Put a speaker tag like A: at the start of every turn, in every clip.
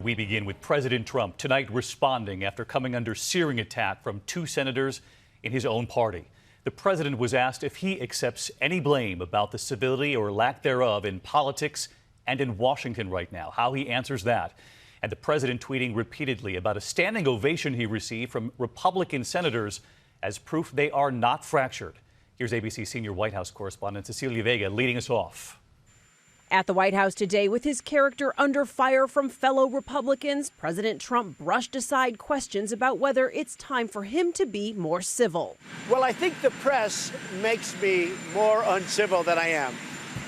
A: We begin with President Trump tonight responding after coming under searing attack from two senators in his own party. The president was asked if he accepts any blame about the civility or lack thereof in politics and in Washington right now, how he answers that. And the president tweeting repeatedly about a standing ovation he received from Republican senators as proof they are not fractured. Here's ABC senior White House correspondent Cecilia Vega leading us off.
B: At the White House today, with his character under fire from fellow Republicans, President Trump brushed aside questions about whether it's time for him to be more civil.
C: Well, I think the press makes me more uncivil than I am.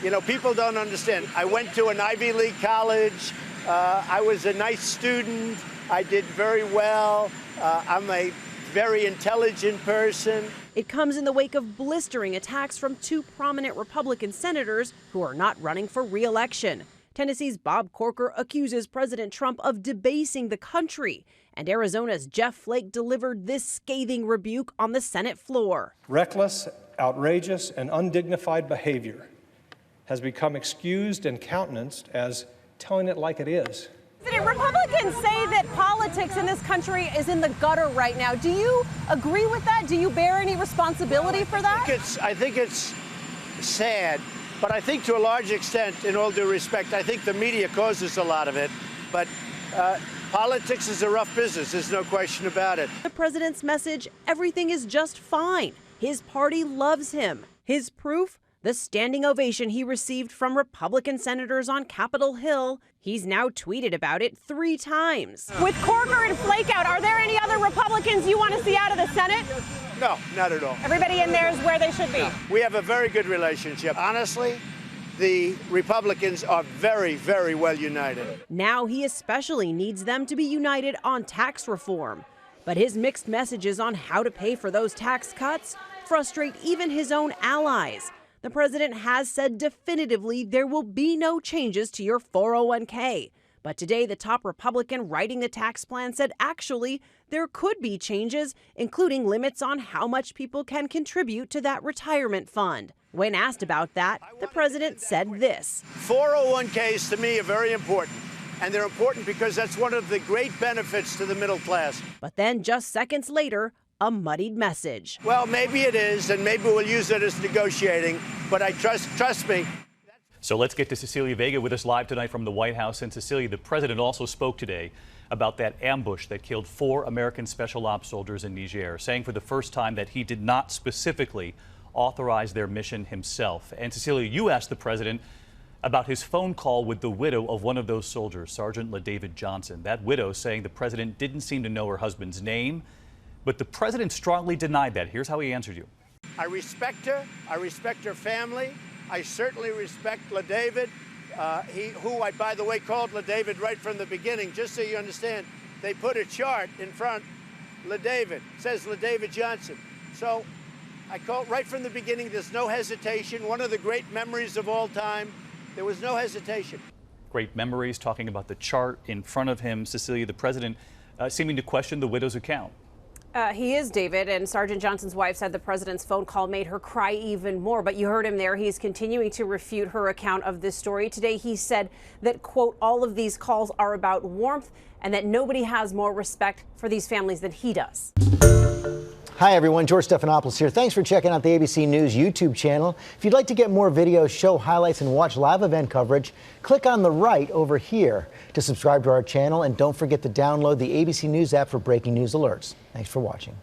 C: You know, people don't understand. I went to an Ivy League college. I was a nice student. I did very well. I'm a very intelligent person.
B: It comes in the wake of blistering attacks from two prominent Republican senators who are not running for re-election. Tennessee's Bob Corker accuses President Trump of debasing the country, and Arizona's Jeff Flake delivered this scathing rebuke on the Senate floor.
D: Reckless, outrageous, and undignified behavior has become excused and countenanced as telling it like it is.
B: President, Republicans say that politics in this country is in the gutter right now. Do you agree with that? Do you bear any responsibility for that?
C: I think it's sad, but I think to a large extent, in all due respect, I think the media causes a lot of it. But politics is a rough business. There's no question about it.
B: The president's message, everything is just fine. His party loves him. His proof? The standing ovation he received from Republican senators on Capitol Hill. He's now tweeted about it 3 times. With Corker and Flake out, are there any other Republicans you want to see out of the Senate?
C: No, not at all.
B: Everybody in there is where they should be.
C: No. We have a very good relationship. Honestly, the Republicans are very, very well united.
B: Now he especially needs them to be united on tax reform. But his mixed messages on how to pay for those tax cuts frustrate even his own allies. The president has said definitively there will be no changes to your 401k. But today, the top Republican writing the tax plan said actually there could be changes, including limits on how much people can contribute to that retirement fund. When asked about that, the president said this.
C: 401ks to me are very important. And they're important because that's one of the great benefits to the middle class.
B: But then just seconds later, a muddied message.
C: Well, maybe it is, and maybe we'll use it as negotiating, but I trust me.
A: So let's get to Cecilia Vega with us live tonight from the White House. And Cecilia, the president also spoke today about that ambush that killed 4 American special ops soldiers in Niger, saying for the first time that he did not specifically authorize their mission himself. And Cecilia, you asked the president about his phone call with the widow of one of those soldiers, Sergeant LaDavid Johnson. That widow saying the president didn't seem to know her husband's name. But the president strongly denied that. Here's how he answered you.
C: I respect her. I respect her family. I certainly respect LaDavid, who I, by the way, called LaDavid right from the beginning. Just so you understand, they put a chart in front, LaDavid. It says LaDavid Johnson. So I called right from the beginning. There's no hesitation. One of the great memories of all time. There was no hesitation.
A: Great memories, talking about the chart in front of him. Cecilia, the president seeming to question the widow's account.
B: He is, David, and Sergeant Johnson's wife said the president's phone call made her cry even more. But you heard him there. He's continuing to refute her account of this story. Today, he said that, quote, all of these calls are about warmth and that nobody has more respect for these families than he does.
E: Hi, everyone. George Stephanopoulos here. Thanks for checking out the ABC News YouTube channel. If you'd like to get more videos, show highlights, and watch live event coverage, click on the right over here to subscribe to our channel. And don't forget to download the ABC News app for breaking news alerts. Thanks for watching.